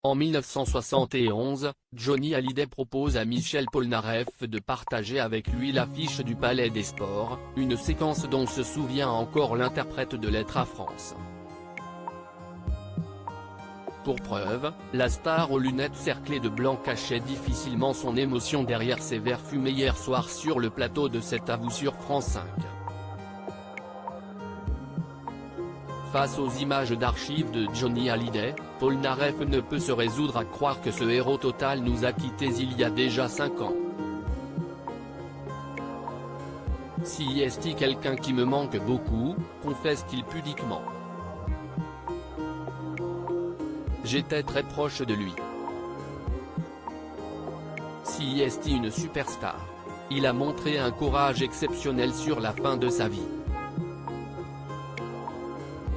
En 1971, Johnny Hallyday propose à Michel Polnareff de partager avec lui l'affiche du Palais des Sports, une séquence dont se souvient encore l'interprète de Lettres à France. Pour preuve, la star aux lunettes cerclées de blanc cachait difficilement son émotion derrière ses verres fumés hier soir sur le plateau de Cet à vous sur France 5. Face aux images d'archives de Johnny Hallyday, Polnareff ne peut se résoudre à croire que ce héros total nous a quittés il y a déjà 5 ans. Si est-il quelqu'un qui me manque beaucoup, confesse-t-il pudiquement. J'étais très proche de lui. Si est-il une superstar. Il a montré un courage exceptionnel sur la fin de sa vie.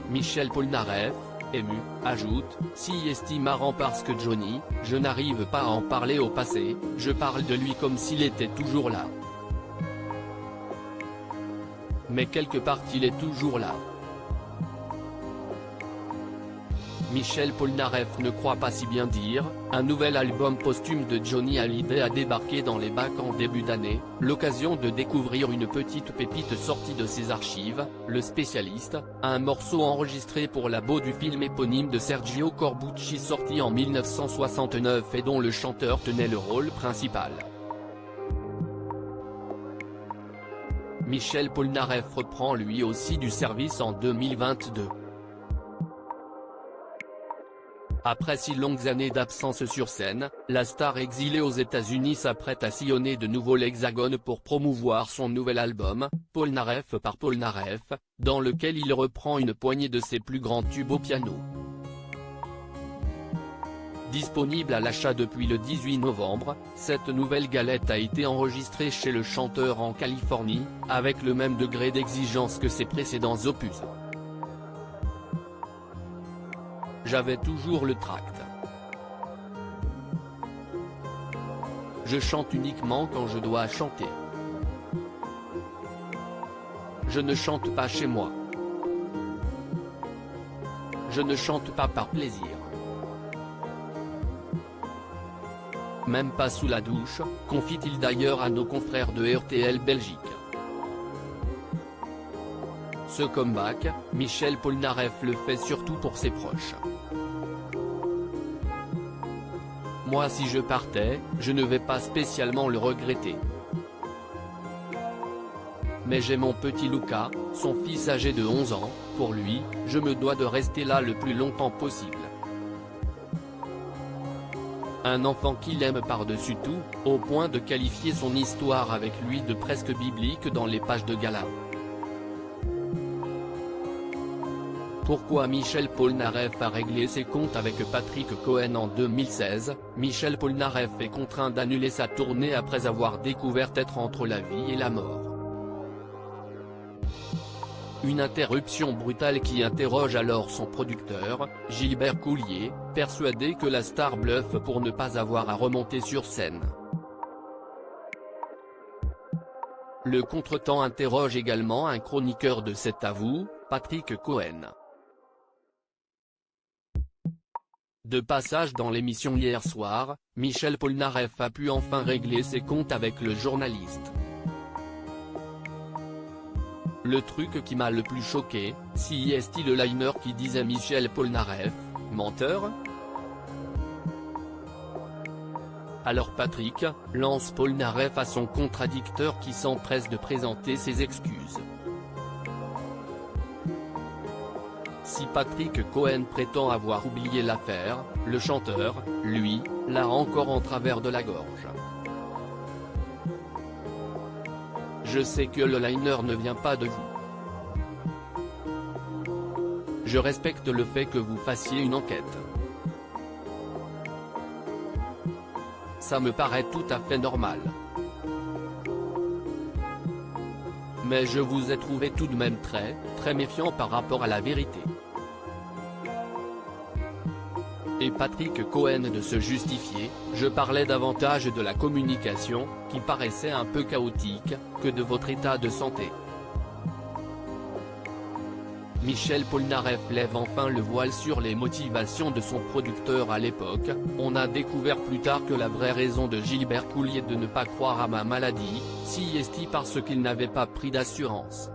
Michel Polnareff, ému, ajoute, si est marrant parce que Johnny, je n'arrive pas à en parler au passé, je parle de lui comme s'il était toujours là. Mais quelque part il est toujours là. Michel Polnareff ne croit pas si bien dire, un nouvel album posthume de Johnny Hallyday a débarqué dans les bacs en début d'année, l'occasion de découvrir une petite pépite sortie de ses archives, Le Spécialiste, un morceau enregistré pour la BO du film éponyme de Sergio Corbucci sorti en 1969 et dont le chanteur tenait le rôle principal. Michel Polnareff reprend lui aussi du service en 2022. Après 6 longues années d'absence sur scène, la star exilée aux États-Unis s'apprête à sillonner de nouveau l'Hexagone pour promouvoir son nouvel album, Polnareff par Polnareff, dans lequel il reprend une poignée de ses plus grands tubes au piano. Disponible à l'achat depuis le 18 novembre, cette nouvelle galette a été enregistrée chez le chanteur en Californie, avec le même degré d'exigence que ses précédents opus. J'avais toujours le tract. Je chante uniquement quand je dois chanter. Je ne chante pas chez moi. Je ne chante pas par plaisir. Même pas sous la douche, confie-t-il d'ailleurs à nos confrères de RTL Belgique. Ce comeback, Michel Polnareff le fait surtout pour ses proches. Moi si je partais, je ne vais pas spécialement le regretter. Mais j'ai mon petit Luca, son fils âgé de 11 ans, pour lui, je me dois de rester là le plus longtemps possible. Un enfant qu'il aime par-dessus tout, au point de qualifier son histoire avec lui de presque biblique dans les pages de gala. Pourquoi Michel Polnareff a réglé ses comptes avec Patrick Cohen en 2016, Michel Polnareff est contraint d'annuler sa tournée après avoir découvert être entre la vie et la mort. Une interruption brutale qui interroge alors son producteur, Gilbert Coulier, persuadé que la star bluffe pour ne pas avoir à remonter sur scène. Le contretemps interroge également un chroniqueur de Cet à vous, Patrick Cohen. De passage dans l'émission hier soir, Michel Polnareff a pu enfin régler ses comptes avec le journaliste. Le truc qui m'a le plus choqué, si est-il le liner qui disait Michel Polnareff, menteur? Alors Patrick, lance Polnareff à son contradicteur qui s'empresse de présenter ses excuses. Si Patrick Cohen prétend avoir oublié l'affaire, le chanteur, lui, l'a encore en travers de la gorge. Je sais que le liner ne vient pas de vous. Je respecte le fait que vous fassiez une enquête. Ça me paraît tout à fait normal. Mais je vous ai trouvé tout de même très méfiant par rapport à la vérité. Et Patrick Cohen de se justifier, je parlais davantage de la communication, qui paraissait un peu chaotique, que de votre état de santé. Michel Polnareff lève enfin le voile sur les motivations de son producteur à l'époque. On a découvert plus tard que la vraie raison de Gilbert Coulier de ne pas croire à ma maladie, si est parce qu'il n'avait pas pris d'assurance.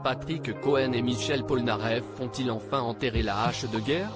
Patrick Cohen et Michel Polnareff ont-ils enfin enterré la hache de guerre ?